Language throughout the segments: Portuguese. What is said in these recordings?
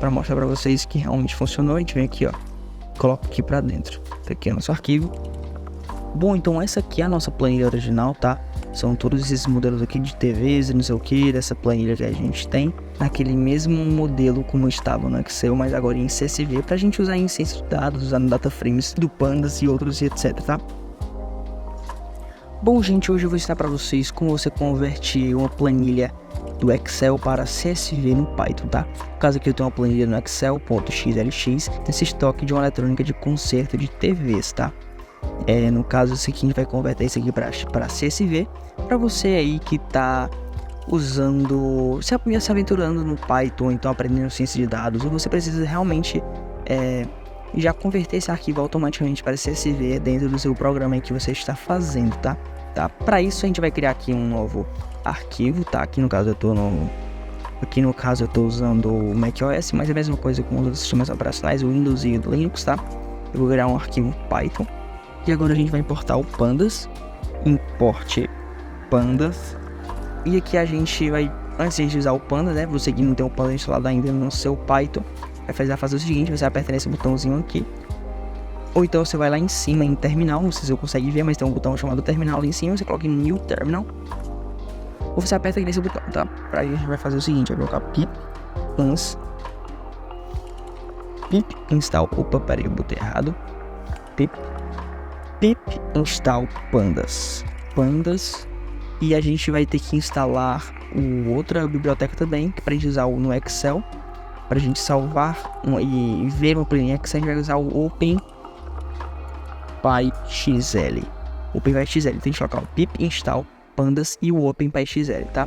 para mostrar para vocês que realmente funcionou. A gente vem aqui, ó, coloca aqui para dentro. Tá aqui o nosso arquivo. Bom, então essa aqui é a nossa planilha original, tá? São todos esses modelos aqui de TVs e não sei o que, dessa planilha que a gente tem. Naquele mesmo modelo como estava no Excel, mas agora em CSV, pra gente usar em ciência de dados, usando data frames do Pandas e outros e etc, tá? Bom, gente, hoje eu vou ensinar para vocês como você converter uma planilha do Excel para CSV no Python, tá? No caso aqui eu tenho uma planilha no Excel.xlx, nesse estoque de uma eletrônica de conserto de TVs, tá? No caso, isso aqui a gente vai converter isso aqui para CSV, para você aí que tá usando, se aventurando no Python, então aprendendo ciência de dados, ou você precisa realmente já converter esse arquivo automaticamente para CSV dentro do seu programa aí que você está fazendo, tá? Para isso a gente vai criar aqui um novo arquivo, tá? Aqui no caso eu tô usando o macOS, mas é a mesma coisa com os outros sistemas operacionais, o Windows e o Linux, tá? Eu vou criar um arquivo Python. E agora a gente vai importar o Pandas. Importe Pandas. E aqui a gente vai, antes de usar o Pandas, né? Você que não tem o Pandas instalado ainda no seu Python, vai fazer o seguinte, você aperta nesse botãozinho aqui. Ou então você vai lá em cima em terminal, não sei se você consegue ver, mas tem um botão chamado terminal ali em cima, você coloca em New Terminal. Ou você aperta aqui nesse botão, tá? Pra aí a gente vai fazer o seguinte, vai colocar pip install, opa, peraí, eu botei errado. Pip install pandas, e a gente vai ter que instalar outra biblioteca também, que pra gente usar no Excel, pra gente salvar e ver uma planilha Excel, a gente vai usar o OpenPyXL. Tem que colocar o pip install pandas e o OpenPyXL, tá?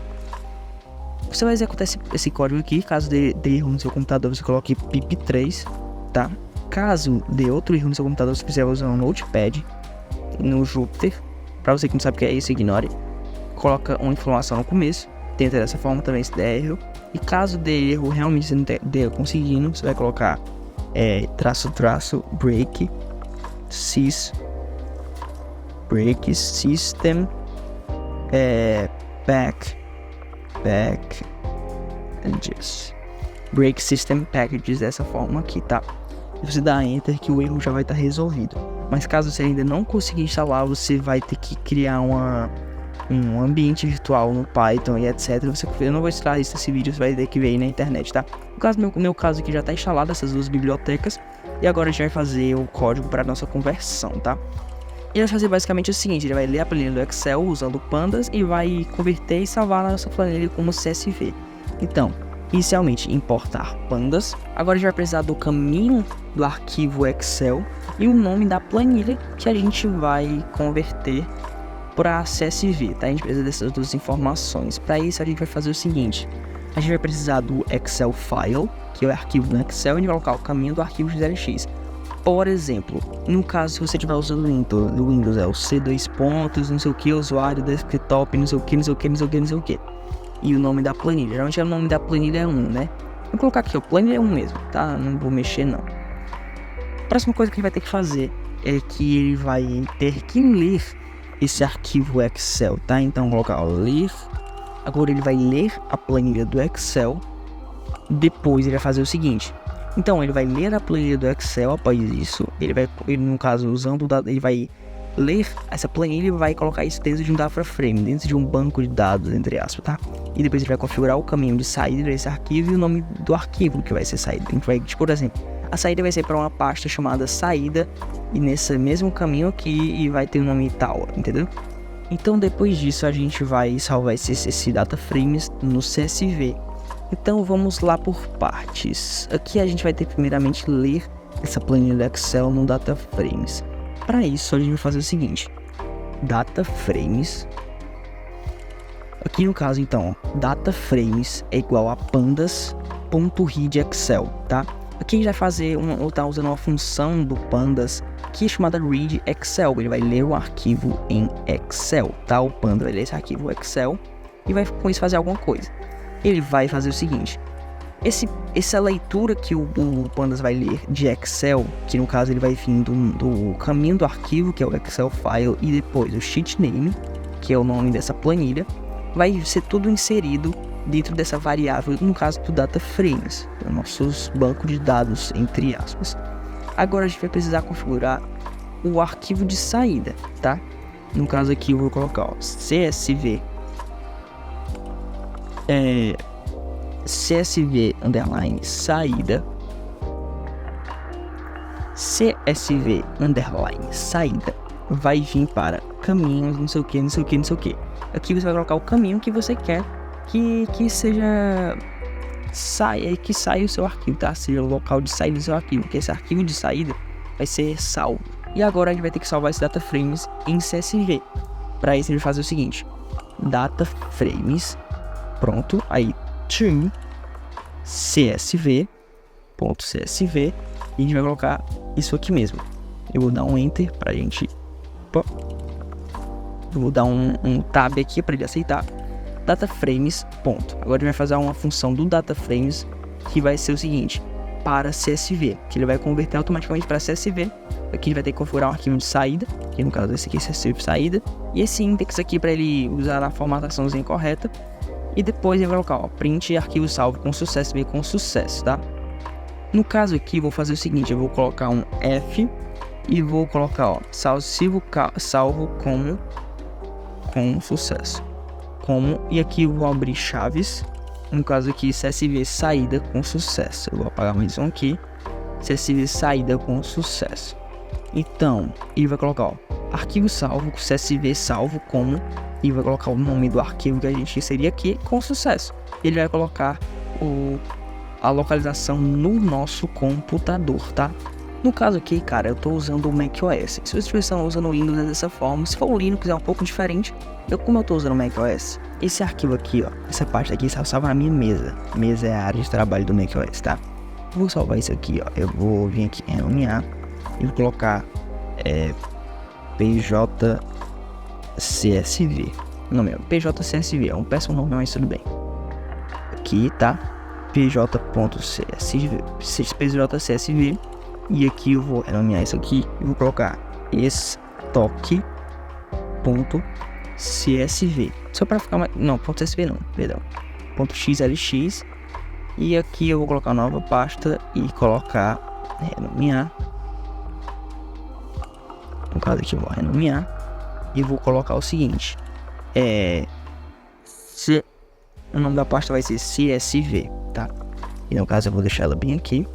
Você vai executar esse código aqui. Caso dê erro no seu computador, você coloque pip3, tá? Caso dê outro erro no seu computador, você precisa usar um Notepad no Jupyter. Pra você que não sabe o que é isso, ignore. Coloca uma informação no começo, tenta dessa forma também se der erro. E caso dê erro, realmente você não der conseguindo, você vai colocar break system packages, break system packages, dessa forma aqui, tá? E você dá enter que o erro já vai estar resolvido. Mas caso você ainda não conseguir instalar, você vai ter que criar um ambiente virtual no Python e etc. Eu não vou instalar isso nesse vídeo, você vai ter que ver aí na internet, tá? No caso, no meu caso aqui já está instalado essas duas bibliotecas. E agora a gente vai fazer o código para nossa conversão, tá? Ele vai fazer basicamente o seguinte, ele vai ler a planilha do Excel usando Pandas e vai converter e salvar a nossa planilha como CSV. Então, inicialmente importar Pandas. Agora a gente vai precisar do caminho do arquivo Excel e o nome da planilha que a gente vai converter para CSV, tá? A gente precisa dessas duas informações. Para isso a gente vai fazer o seguinte, a gente vai precisar do Excel File, que é o arquivo no Excel, e a gente vai colocar o caminho do arquivo XLX. Por exemplo, no caso, se você estiver usando o Windows, é o C2 pontos, não sei o que, usuário, desktop, não sei o que. E o nome da planilha, geralmente o nome da planilha é 1, né? Vou colocar aqui, ó, planilha é 1 mesmo, tá? Não vou mexer não. A próxima coisa que ele vai ter que fazer é que ele vai ter que ler esse arquivo Excel, tá? Então, vou colocar, ó, ler. Agora ele vai ler a planilha do Excel. Depois ele vai fazer o seguinte. Então, ele vai ler a planilha do Excel. Após isso, ele no caso, usando o dado, ele vai ler essa planilha e vai colocar isso dentro de um data frame, dentro de um banco de dados, entre aspas, tá? E depois ele vai configurar o caminho de saída desse arquivo e o nome do arquivo que vai ser saída. A gente vai, por exemplo, a saída vai ser para uma pasta chamada saída, e nesse mesmo caminho aqui e vai ter o nome tal, entendeu? Então, depois disso, a gente vai salvar esse data frames no CSV. Então vamos lá por partes. Aqui a gente vai ter primeiramente ler essa planilha do Excel no data frames. Para isso a gente vai fazer o seguinte, data frames. Aqui no caso então, data frames é igual a pandas.read Excel, tá? Aqui a gente vai fazer tá usando uma função do Pandas que é chamada read Excel. Ele vai ler o arquivo em Excel, tá? O Panda vai ler esse arquivo Excel e vai com isso fazer alguma coisa. Ele vai fazer o seguinte, essa leitura que o Pandas vai ler de Excel, que no caso ele vai vir do caminho do arquivo, que é o Excel File, e depois o sheet name, que é o nome dessa planilha, vai ser tudo inserido dentro dessa variável, no caso do data frames, o nosso banco de dados, entre aspas. Agora a gente vai precisar configurar o arquivo de saída, tá? No caso aqui eu vou colocar, ó, CSV underline saída, CSV underline saída vai vir para caminhos, não sei o que, não sei o que, não sei o que. Aqui você vai colocar o caminho que você quer que saia o seu arquivo, tá? Seja o local de saída do seu arquivo, porque esse arquivo de saída vai ser salvo. E agora a gente vai ter que salvar esse data frames em CSV. Para isso a gente vai fazer o seguinte: data frames, pronto, aí to CSV.csv, e a gente vai colocar isso aqui mesmo. Eu vou dar um enter pra gente. Eu vou dar um tab aqui para ele aceitar. Data frames, ponto. Agora a gente vai fazer uma função do data frames que vai ser o seguinte: para CSV, que ele vai converter automaticamente para CSV. Aqui a gente vai ter que configurar um arquivo de saída, que no caso esse aqui é CSV saída, e esse index aqui para ele usar a formataçãozinha correta. E depois ele vai colocar, ó, print arquivo salvo com sucesso, veio com sucesso, tá? No caso aqui, vou fazer o seguinte: eu vou colocar um F e vou colocar, ó, salvo com sucesso. E aqui eu vou abrir chaves. No caso aqui, CSV saída com sucesso. Eu vou apagar mais um aqui. CSV saída com sucesso. Então, ele vai colocar, ó, arquivo salvo, CSV salvo como, e vai colocar o nome do arquivo que a gente inserir aqui com sucesso. Ele vai colocar a localização no nosso computador, tá? No caso aqui, cara, eu tô usando o macOS. Se vocês estão usando o Windows dessa forma, se for o Linux é um pouco diferente. Como eu tô usando o macOS, esse arquivo aqui, ó, essa parte aqui salva na minha mesa. Mesa é a área de trabalho do macOS, tá? Eu vou salvar isso aqui, ó. Eu vou vir aqui em nomear e vou colocar PJCSV. Não, meu, PJCSV é um péssimo nome, mas tudo bem. Aqui, tá? PJCSV. E aqui eu vou renomear isso aqui e vou colocar estoque.csv. Só para ficar mais... Não, .csv não, perdão. .xlx. E aqui eu vou colocar uma nova pasta e colocar renomear. No caso aqui eu vou renomear. E vou colocar o seguinte. O nome da pasta vai ser CSV, tá? E no caso eu vou deixar ela bem aqui.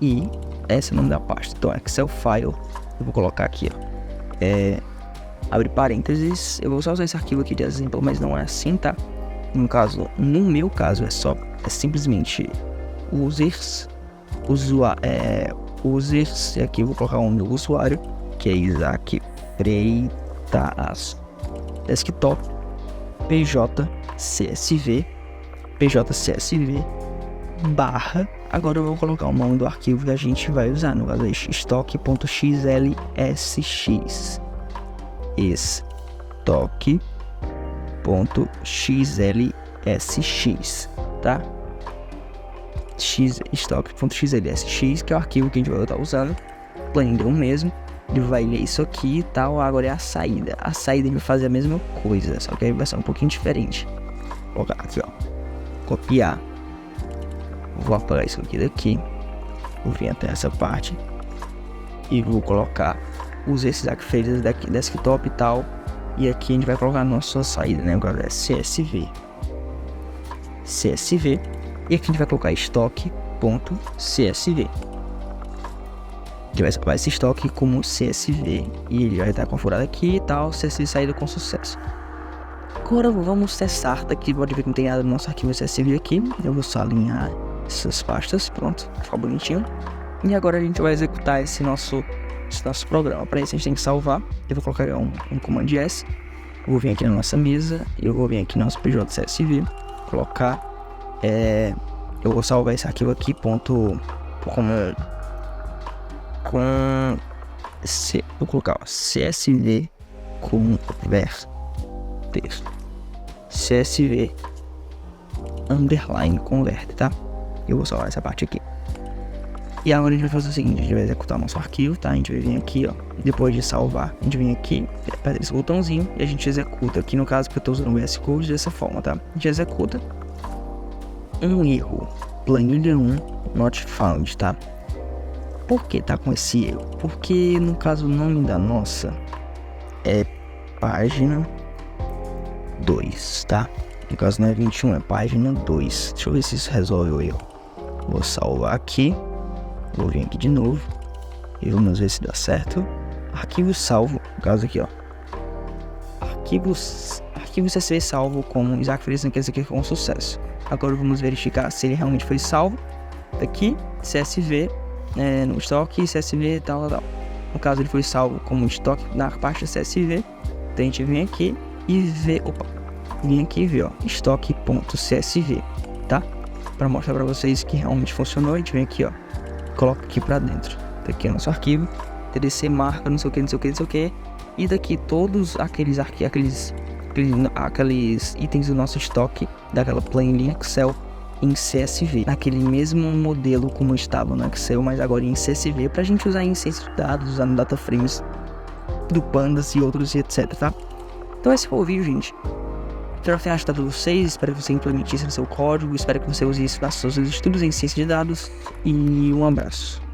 E esse é o nome da pasta. Então, Excel File. Eu vou colocar aqui, ó. Abre parênteses. Eu vou só usar esse arquivo aqui de exemplo, mas não é assim, tá? No meu caso, é simplesmente users. Users. E aqui eu vou colocar o meu usuário, que é Isaac Freitas. Desktop. PJCSV. Barra. Agora eu vou colocar o nome do arquivo que a gente vai usar, no caso é estoque.xlsx. Estoque.xlsx, tá? Estoque.xlsx, que é o arquivo que a gente vai estar usando. Planilha mesmo. Ele vai ler isso aqui e tal. Agora é a saída. A saída ele vai fazer a mesma coisa, só que aí vai ser um pouquinho diferente. Vou colocar aqui, ó. Copiar. Vou apagar isso aqui daqui. Vou vir até essa parte. E vou colocar os esses aqui feitos daqui, desktop e tal. E aqui a gente vai colocar a nossa saída, né? Agora é CSV. E aqui a gente vai colocar estoque.csv. Ele vai salvar esse estoque como CSV. E ele vai estar configurado aqui e tal. CSV saída com sucesso. Agora vamos testar. Daqui pode ver que não tem nada no nosso arquivo CSV aqui. Eu vou só alinhar essas pastas, pronto, ficou bonitinho. E agora a gente vai executar esse nosso programa. Para isso a gente tem que salvar. Eu vou colocar um comando S. Eu vou vir aqui na nossa mesa. Eu vou vir aqui no nosso PJCSV. Colocar. Eu vou salvar esse arquivo aqui. Vou colocar, ó, CSV converter. CSV underline convert, tá? Eu vou salvar essa parte aqui. E agora a gente vai fazer o seguinte: a gente vai executar nosso arquivo, tá? A gente vai vir aqui, ó. Depois de salvar, a gente vem aqui, aperta esse botãozinho e a gente executa. Aqui no caso, porque eu tô usando o VS Code dessa forma, tá? A gente executa um erro. Planilha 1 not found, tá? Por que tá com esse erro? Porque no caso o nome da nossa é página 2, tá? No caso não é 21, é página 2. Deixa eu ver se isso resolve o erro. Vou salvar aqui. Vou vir aqui de novo. E vamos ver se dá certo. Arquivo salvo. No caso aqui, ó. Arquivo CSV salvo como Isaac Feliz, quer dizer que foi um sucesso. Agora vamos verificar se ele realmente foi salvo. Aqui, CSV, no estoque, CSV, tal. No caso ele foi salvo como estoque na parte do CSV. Então a gente vem aqui e vê, vem aqui e vê, ó, estoque.csv, tá? Para mostrar para vocês que realmente funcionou, a gente vem aqui, ó, coloca aqui para dentro. Tá aqui o nosso arquivo, TDC marca, não sei o que, e daqui todos aqueles itens do nosso estoque, daquela planilha Excel em CSV, naquele mesmo modelo como estava no Excel, mas agora em CSV, pra gente usar em ciência de dados, usando data frames do Pandas e outros e etc, tá? Então esse foi o vídeo, gente. Espero ter ajudado vocês, espero que você implemente isso no seu código, espero que você use isso nos seus estudos em ciência de dados, e um abraço.